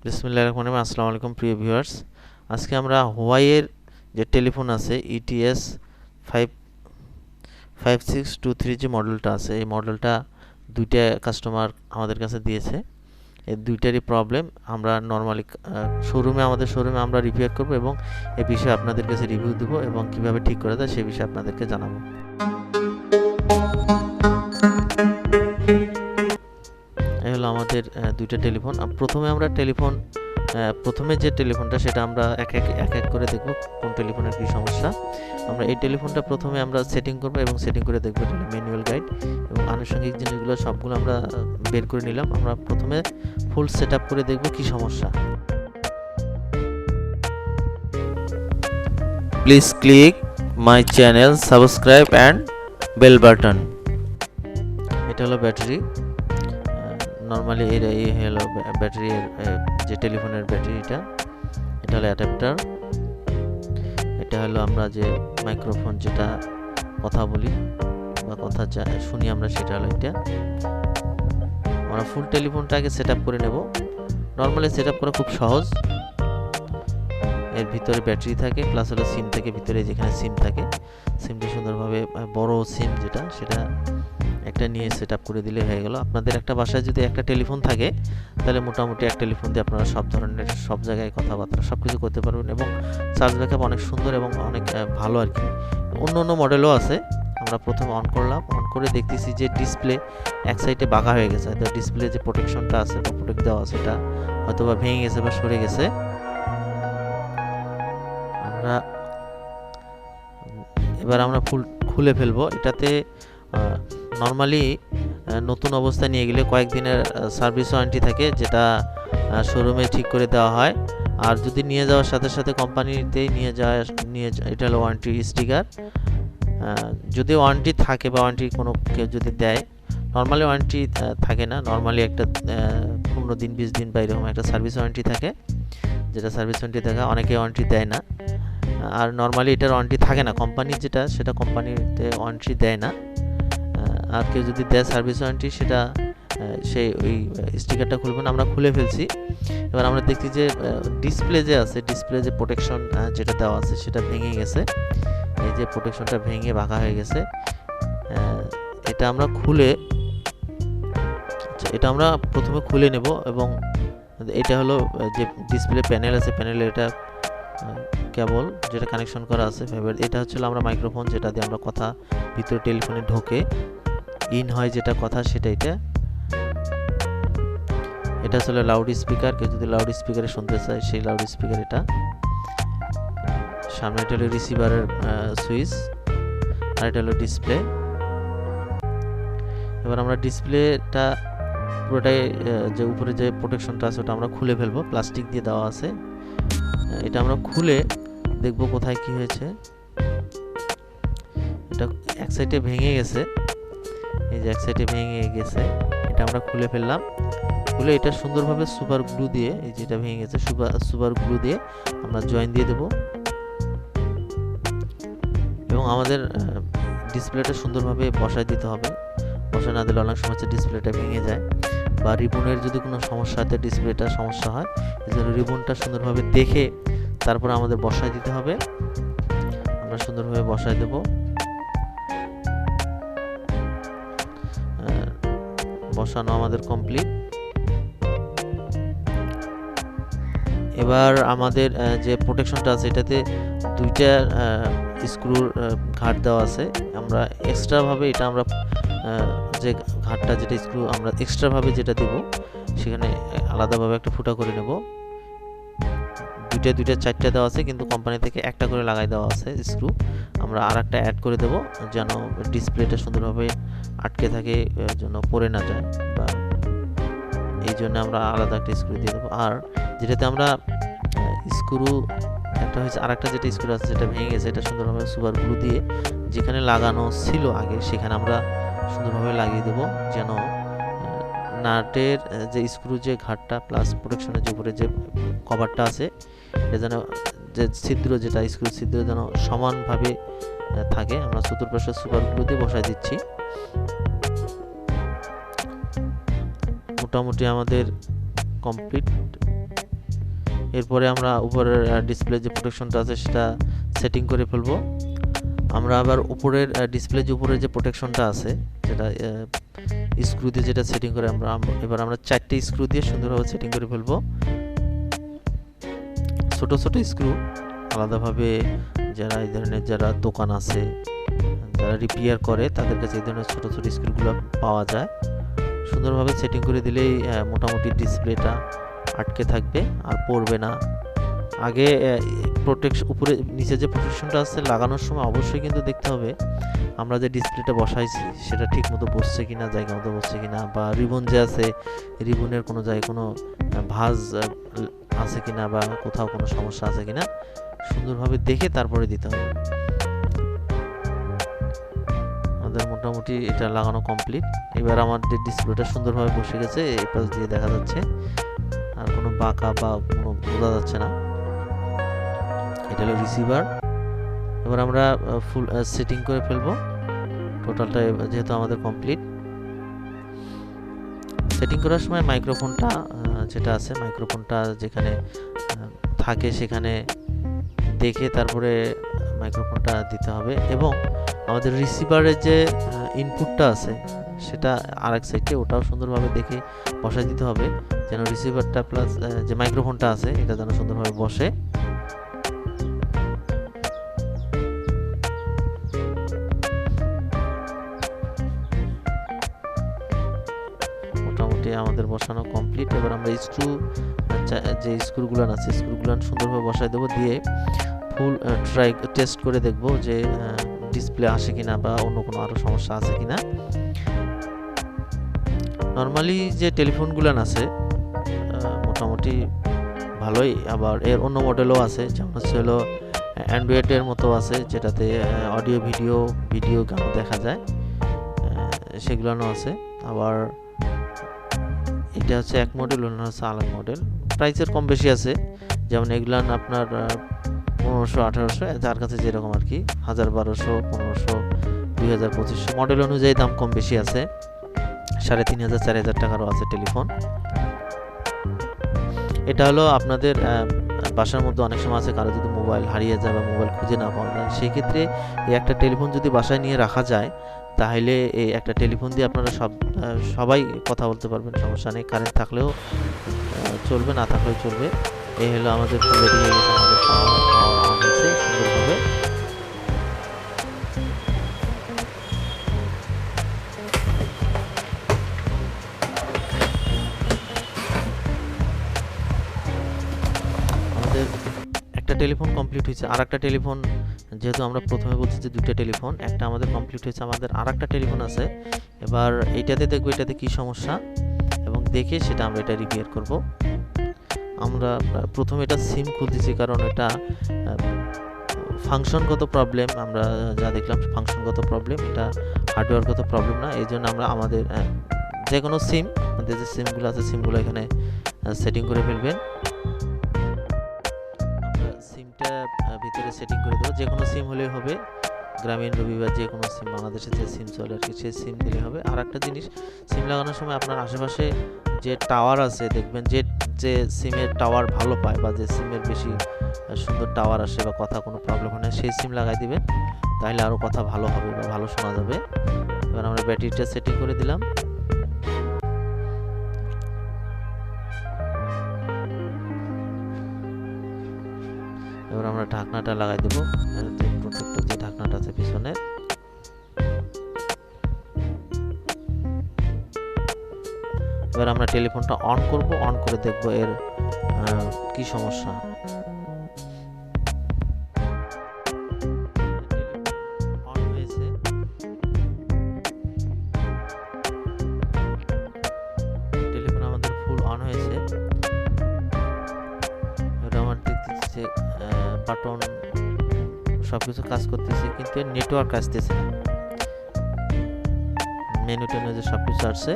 বিসমিল্লাহির রহমানির রহিম। আসসালামু আলাইকুম প্রিয় ভিউয়ার্স। আজকে আমরা হুয়াইয়ের যে টেলিফোন আছে ইটিএস 5623 যে মডেলটা আছে, এই মডেলটা দুইটা কাস্টমার আমাদের কাছে দিয়েছে। এই দুইটারই প্রবলেম আমরা নর্মালি আমাদের শোরুমে আমরা রিপেয়ার করব এবং এই বিষয়ে আপনাদের কাছে রিভিউ দেব এবং কিভাবে ঠিক করা যায় সে বিষয়ে আপনাদেরকে জানাবো। এই হলো আমাদের দুইটা টেলিফোন। প্রথমে যে টেলিফোনটা সেটা আমরা এক এক করে দেখব কোন টেলিফোনের কী সমস্যা। আমরা এই টেলিফোনটা প্রথমে আমরা সেটিং করব এবং সেটিং করে দেখব এটা ম্যানুয়াল গাইড এবং আনুষঙ্গিক জিনিসগুলো সবগুলো আমরা বের করে নিলাম। আমরা প্রথমে ফুল সেট আপ করে দেখব কী সমস্যা। Please click my channel, subscribe and bell button. এটা হলো ব্যাটারি। নর্মালি এই হলো ব্যাটারির যে টেলিফোনের ব্যাটারিটা, এটা হলো অ্যাডাপ্টার। এটা হলো আমরা যে মাইক্রোফোন যেটা কথা বলি বা কথা শুনি আমরা, সেটা হলো এটা। আমরা ফুল টেলিফোনটা আগে সেট আপ করে নেব। নর্মালি সেট আপ করা খুব সহজ। এর ভিতরে ব্যাটারি থাকে প্লাস হলো সিম থাকে ভিতরে, যেখানে সিম থাকে সিমটা সুন্দরভাবে বড় সিম যেটা সেটা একটা নিয়ে সেট আপ করে দিলে হয়ে গেল। আপনাদের একটা বাসায় যদি একটা টেলিফোন থাকে তাহলে মোটামুটি এক টেলিফোন দিয়ে আপনারা সব ধরনের সব জায়গায় কথাবার্তা সব কিছু করতে পারবেন এবং চার্জ ব্যাকআপ অনেক সুন্দর এবং অনেক ভালো আর কি। অন্য মডেলও আছে। আমরা প্রথমে অন করলাম, অন করে দেখতেছি যে ডিসপ্লে এক সাইডে বাঁকা হয়ে গেছে। হয়তো ডিসপ্লে যে প্রোটেকশনটা আছে বা প্রোটেক্ট দেওয়া আছে এটা হয়তো বা ভেঙে গেছে বা সরে গেছে। এবার আমরা খুলে ফেলবো। এটাতে নর্মালি নতুন অবস্থায় নিয়ে গেলে কয়েকদিনের সার্ভিস ওয়ারেন্টি থাকে, যেটা শোরুমে ঠিক করে দেওয়া হয়। আর যদি নিয়ে যাওয়ার সাথে সাথে কোম্পানিতেই এটা হলো ওয়ারেন্টি স্টিকার। যদি ওয়ারেন্টি থাকে বা ওয়ারেন্টি কোনো কেউ যদি দেয়, নর্মালি ওয়ারেন্টি থাকে না। নর্মালি একটা 15 দিন 20 দিন বা এরকম একটা সার্ভিস ওয়ারেন্টি থাকে, যেটা সার্ভিস ওয়ারেন্টি থাকে। অনেকে ওয়ারেন্টি দেয় না, আর নর্মালি এটার ওয়ারেন্টি থাকে না। কোম্পানির যেটা সেটা কোম্পানিতে ওয়ারেন্টি দেয় না। আর কেউ যদি দেয় সার্ভিস ওয়ারেন্টি, সেটা সেই ওই স্টিকারটা খুলবে না। আমরা খুলে ফেলছি। এবার আমরা দেখছি যে ডিসপ্লে যে প্রোটেকশন যেটা দেওয়া আছে সেটা ভেঙে গেছে। এই যে প্রোটেকশনটা ভেঙে বাঁকা হয়ে গেছে। এটা আমরা প্রথমে খুলে নেব এবং এটা হলো যে ডিসপ্লে প্যানেল আছে, প্যানেলে এটা কেবল যেটা কানেকশন করা আছে ফাইবার। এটা হচ্ছে আমরা মাইক্রোফোন যেটা দিয়ে আমরা কথা ভিতরে টেলিফোনে ঢোকে ইন হয় যেটা কথা, সেটা এটা আসলে লাউড স্পিকার। কেউ যদি লাউড স্পিকারে শুনতে চায় সেই লাউড স্পিকার এটা। সামনে এটা হলো রিসিভারের সুইচ আর এটা হলো ডিসপ্লে। এবার আমরা ডিসপ্লেটা পুরোটাই যে উপরে যে প্রোটেকশনটা আছে ওটা আমরা খুলে ফেলবো, প্লাস্টিক দিয়ে দেওয়া আছে। এটা আমরা খুলে দেখব কোথায় কি হয়েছে। এটা এক সাইডে ভেঙে গেছে, এই যে এক সাইডে ভেঙে গেছে। এটা আমরা খুলে ফেললাম। খুলে এটা সুন্দরভাবে সুপার গ্লু দিয়ে, এই যেটা ভেঙে গেছে সুপার গ্লু দিয়ে আমরা জয়েন দিয়ে দেব এবং আমাদের ডিসপ্লেটা সুন্দরভাবে বসায় দিতে হবে। বসা না দিলে অনেক সময় ডিসপ্লেটা ভেঙে যায় বা রিবনের যদি কোনো সমস্যা হয় ডিসপ্লেটা সমস্যা হয়। এই জন্য রিবনটা সুন্দরভাবে দেখে তারপর আমাদের বসায় দিতে হবে। আমরা সুন্দরভাবে বসায় দেব। বসানো আমাদের কমপ্লিট। এবার আমাদের যে প্রোটেকশনটা আছে এটাতে দুইটা স্ক্রুর ঘাট দেওয়া আছে। আমরা এক্সট্রাভাবে এটা আমরা যে ঘাটটা যেটা স্ক্রু আমরা এক্সট্রাভাবে যেটা দেব সেখানে আলাদাভাবে একটা ফুটা করে নেব। দুইটা চারটা দেওয়া আছে, কিন্তু কোম্পানি থেকে একটা করে লাগাই দেওয়া আছে স্ক্রু। আমরা আর একটা অ্যাড করে দেব যেন ডিসপ্লেটা সুন্দরভাবে আটকে থাকে, যেন পড়ে না যায়, বা এই জন্য আমরা আলাদা একটা স্ক্রু দিয়ে দেবো। আর যেটাতে আমরা স্ক্রু একটা হয়েছে, আর একটা যেটা স্ক্রু আছে যেটা ভেঙে গেছে, এটা সুন্দরভাবে সুপার গ্লু দিয়ে যেখানে লাগানো ছিল আগে সেখানে আমরা সুন্দরভাবে লাগিয়ে দেবো, যেন নাটের যে স্ক্রু যে ঘাটটা প্লাস প্রোটেকশনের যে উপরে যে কভারটা আছে এটা যেন যে ছিদ্র যেটা স্ক্রু ছিদ্র যেন সমানভাবে থাকে। আমরা চতুর্পাশে সুপার গ্লু দিয়ে বসায় দিচ্ছি। মোটামুটি আমাদের কমপ্লিট। এরপরে আমরা উপরের ডিসপ্লে যে প্রোটেকশনটা আছে সেটা সেটিং করে ফেলবো। আমরা আবার উপরের ডিসপ্লে যে উপরের যে প্রোটেকশনটা আছে যেটা স্ক্রু দিয়ে যেটা সেটিং করে এবার আমরা 4টে স্ক্রু দিয়ে সুন্দরভাবে সেটিং করে ফেলবো। ছোট ছোট স্ক্রু আলাদাভাবে যারা এই ধরনের যারা দোকান আছে, যারা রিপেয়ার করে, তাদের কাছে এই ধরনের ছোট ছোট স্ক্রুগুলো পাওয়া যায়। সুন্দরভাবে সেটিং করে দিলেই মোটামুটি ডিসপ্লেটা আটকে থাকবে আর পড়বে না। আগে উপরে নিচে যে প্রোটেকশনটা আছে লাগানোর সময় অবশ্যই কিন্তু দেখতে হবে আমরা যে ডিসপ্লেটা বসাইছি সেটা ঠিক মতো বসছে কিনা, জায়গা মতো বসছে কিনা, বা রিবন যে আছে রিবনের কোনো জায়গায় কোনো ভাঁজ আছে কিনা বা কোথাও কোনো সমস্যা আছে কিনা সুন্দরভাবে দেখে তারপরে দিতে হবে। আমাদের মোটামুটি এটা লাগানো কমপ্লিট। এবার আমাদের ডিসপ্লেটা সুন্দরভাবে বসে গেছে, এই পাশ দিয়ে দেখা যাচ্ছে আর কোনো বাঁকা বা কোনো বোঝা যাচ্ছে না। এটা হলো রিসিভার। এবার আমরা ফুল সেটিং করে ফেলবো টোটালটা, যেহেতু আমাদের কমপ্লিট। সেটিং করার সময় মাইক্রোফোনটা যেটা আছে, মাইক্রোফোনটা যেখানে থাকে সেখানে দেখে তারপরে মাইক্রোফোনটা দিতে হবে, এবং আমাদের রিসিভারের যে ইনপুটটা আছে সেটা আরেক সাইডে, ওটাও সুন্দরভাবে দেখে বসাই দিতে হবে যেন রিসিভারটা প্লাস যে মাইক্রোফোনটা আছে এটা যেন সুন্দরভাবে বসে। মোটামুটি আমাদের বসানো কমপ্লিট। এবার আমরা যে স্ক্রুগুলো আছে স্ক্রুগুলো সুন্দরভাবে বসাই দেবো, দিয়ে ফুল টেস্ট করে দেখব যে ডিসপ্লে আসে কিনা বা অন্য কোনো আরও সমস্যা আছে কিনা। নর্মালি যে টেলিফোনগুলো আছে মোটামুটি ভালোই, আবার এর অন্য মডেলও আছে, যেমন হচ্ছে হলো অ্যান্ড্রয়েডের মতো আছে যেটাতে অডিও ভিডিও গানও দেখা যায়, সেগুলোও আছে। আবার এটা হচ্ছে এক মডেল, অন্য হচ্ছে আলাদা মডেল, প্রাইসের কম বেশি আছে। যেমন এগুলান আপনার 1500-1800, যার কাছে যেরকম আর কি, 1000, 1200, 1500, 2000, 2500 মডেল অনুযায়ী দাম কম বেশি আছে। 3500, 4000 টাকারও আছে টেলিফোন। এটা হলো আপনাদের বাসার মধ্যে অনেক সময় আছে কারো যদি মোবাইল হারিয়ে যায় বা মোবাইল খুঁজে না পাওয়া যায়, সেই ক্ষেত্রে এই একটা টেলিফোন যদি বাসায় নিয়ে রাখা যায় তাহলে এই একটা টেলিফোন দিয়ে আপনারা সবাই কথা বলতে পারবেন, সমস্যা নেই। কারেন্ট থাকলেও চলবে, না থাকলেও চলবে। এই হলো আমাদের রেডি হয়ে গেছে, আমাদের পাওয়া হয়েছে সুন্দরভাবে। আমাদের একটা টেলিফোন কমপ্লিট হয়েছে। আর একটা টেলিফোন, যেহেতু আমরা প্রথমে বলছি যে দুটো টেলিফোন, একটা আমাদের কমপ্লিট হয়েছে, আমাদের আর একটা টেলিফোন আছে। এবার এইটাতে দেখবো এটাতে কি সমস্যা, এবং দেখে সেটা আমরা এটা রিপেয়ার করব। আমরা প্রথমে এটা সিম খুলতেছি, কারণ এটা ফাংশনগত প্রবলেম, আমরা যা দেখলাম ফাংশনগত প্রবলেম, এটা হার্ডওয়্যারগত প্রবলেম না। এই জন্য আমরা আমাদের যে কোনো সিম, আমাদের যে সিমগুলো আছে সিমগুলো এখানে সেটিং করে ফেলবেন। আমরা সিমটা ভিতরে সেটিং করে দেবো, যে কোনো সিম হলেই হবে, গ্রামীণ রবি বা যে কোনো সিম, বাংলাদেশে যে সিম চলে আর কি সেই সিম দিলে হবে। আর একটা জিনিস, সিম লাগানোর সময় আপনার আশেপাশে যে টাওয়ার আছে দেখবেন, যে সিমের টাওয়ার ভালো পায় বা যে সিমের বেশি সুন্দর টাওয়ার আসে বা কথা কোনো প্রবলেম হয় না, সেই সিম লাগাই দিবেন, তাহলে আরও কথা ভালো হবে বা ভালো শোনা যাবে। এবার আমরা ব্যাটারিটা সেটিং করে দিলাম। এবার আমরা ঢাকনাটা লাগাই দেবো, প্রোটেক্টর যে ঢাকনাটা আছে পিছনে। এবার আমরা টেলিফোনটা অন করব, অন করে দেখব এর কি সমস্যা। অন হয়েছে, টেলিফোন আমাদের ফুল অন হয়েছে। এবার আমার দেখতেছি বাটন সবকিছু কাজ করতেছে, কিন্তু নেটওয়ার্ক আসতেছে না। মেনু টেনে যে সবকিছু আসছে,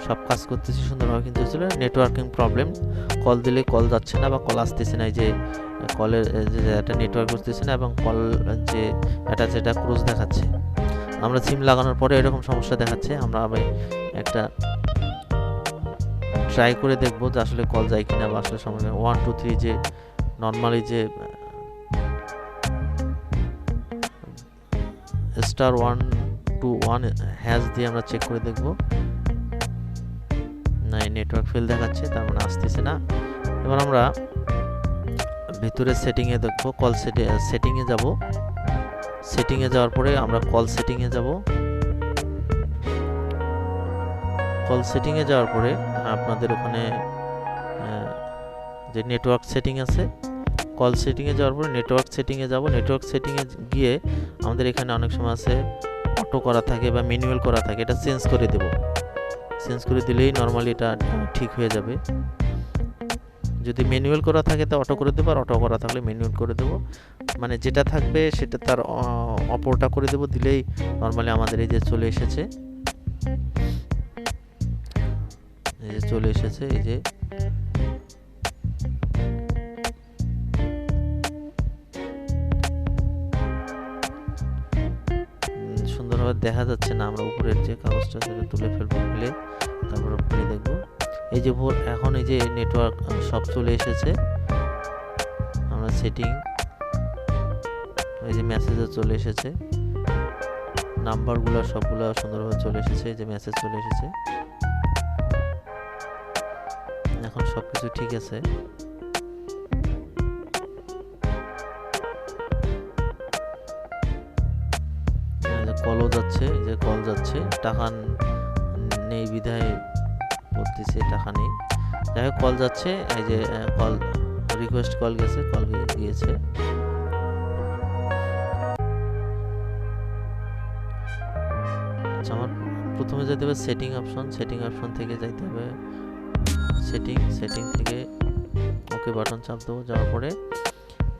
সব কাজ করতেছি সুন্দরভাবে, কিন্তু ছিল নেটওয়ার্কিং প্রবলেম। কল দিলে কল যাচ্ছে না বা কল আসতেছে না, এই যে কলের যে একটা নেটওয়ার্ক করতেছে না, এবং কল যে এটা যেটা ক্রস দেখাচ্ছে। আমরা সিম লাগানোর পরে এরকম সমস্যা দেখাচ্ছে। আমরা আবার একটা ট্রাই করে দেখব যে আসলে কল যায় কিনা বা আসলে সমস্যা 1 2 3 যে নর্মালি যে স্টার 1 2 1 হ্যাশ দিয়ে আমরা চেক করে দেখব। না, এই নেটওয়ার্ক ফেল দেখাচ্ছে, তার মানে আসতেছে না। এবার আমরা ভিতরে সেটিংয়ে দেখব, কল সেটিংয়ে যাব। সেটিংয়ে যাওয়ার পরে আমরা কল সেটিংয়ে যাব। কল সেটিংয়ে যাওয়ার পরে আপনাদের ওখানে যে নেটওয়ার্ক সেটিং আছে, কল সেটিংয়ে যাওয়ার পরে নেটওয়ার্ক সেটিংয়ে যাব। নেটওয়ার্ক সেটিংয়ে গিয়ে আমাদের এখানে অনেক সময় আছে অটো করা থাকে বা ম্যানুয়াল করা থাকে, এটা চেঞ্জ করে দেব। চেঞ্জ করে দিলেই নর্মালি এটা ঠিক হয়ে যাবে। যদি ম্যানুয়াল করা থাকে তা অটো করে দেবো, আর অটো করা থাকলে ম্যানুয়াল করে দেবো। মানে যেটা থাকবে সেটা তার অপরটা করে দেবো, দিলেই নর্মালি আমাদের এই যে চলে এসেছে, এই যে চলে এসেছে, এই যে সুন্দরভাবে দেখা যাচ্ছে না, আমরা উপরের যে কাগজটা সেটা তুলে ফেলবো, ফেলে তারপর উপরে দেখবো। এই যে এখন এই যে নেটওয়ার্ক সব চলে এসেছে, আমরা সেটিং, এই যে মেসেজও চলে এসেছে, নাম্বারগুলো সবগুলো সুন্দরভাবে চলে এসেছে, এই যে মেসেজ চলে এসেছে। এখন সবকিছু ঠিক আছে। কলও যাচ্ছে, এই যে কল যাচ্ছে, টাকা নেই বিধায় বলতেছে টাকা নেই, যাই হোক কল যাচ্ছে। এই যে কল রিকোয়েস্ট কল গেছে, কল গিয়েছে। আচ্ছা, আমার প্রথমে যেতে হবে সেটিং অপশন, সেটিং অপশন থেকে যাইতে হবে সেটিং থেকে ওকে বাটন চাপ দেবো। যাওয়ার পরে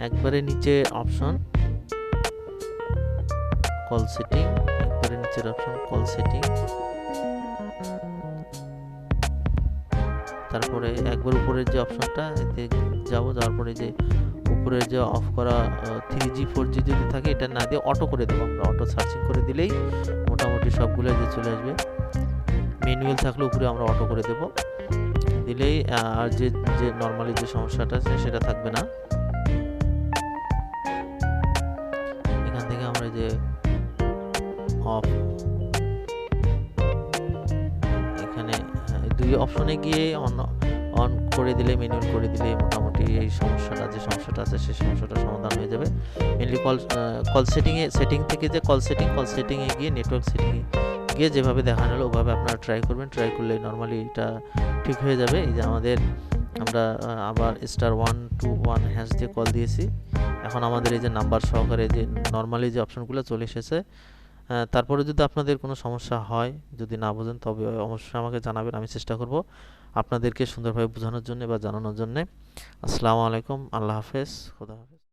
একবারে নিচে অপশন কল সেটিং, একবারে নিচের অপশন কল সেটিং, তারপরে একবার উপরের যে অপশনটা এতে যাবো। যাওয়ার পরে যে উপরের যে অফ করা 3G 4G যদি থাকে এটা না দিয়ে অটো করে দেবো। আমরা অটো সার্চিং করে দিলেই মোটামুটি সবগুলো যে চলে আসবে। ম্যানুয়াল থাকলে উপরে আমরা অটো করে দেব, দিলেই আর যে যে নর্মালি যে সমস্যাটা আছে সেটা থাকবে না। এখান থেকে আমরা যে অফ, এখানে দুই অপশনে গিয়ে অন করে দিলে, ম্যানুয়াল করে দিলে মোটামুটি এই সমস্যাটা যে সমস্যাটা আছে সেই সমস্যাটা সমাধান হয়ে যাবে। মেনলি কল সেটিং থেকে যে কল সেটিংয়ে গিয়ে নেটওয়ার্ক সেটিংয়ে গিয়ে যেভাবে দেখানো হলো ওভাবে আপনারা ট্রাই করবেন। ট্রাই করলে নর্মালি এটা ঠিক হয়ে যাবে। এই যে আমরা আবার স্টার 1 2 1 হ্যাশ দিয়ে কল দিয়েছি। এখন আমাদের এই যে নাম্বার সহকারে যে নর্মালি যে অপশনগুলো চলে এসেছে। তারপরে যদি আপনাদের কোনো সমস্যা হয়, যদি না বোঝেন, তবে অবশ্যই আমাকে জানাবেন, আমি চেষ্টা করব আপনাদেরকে সুন্দরভাবে বোঝানোর জন্য বা জানানোর জন্য। আসসালামু আলাইকুম, আল্লাহ হাফেজ, খোদা হাফেজ।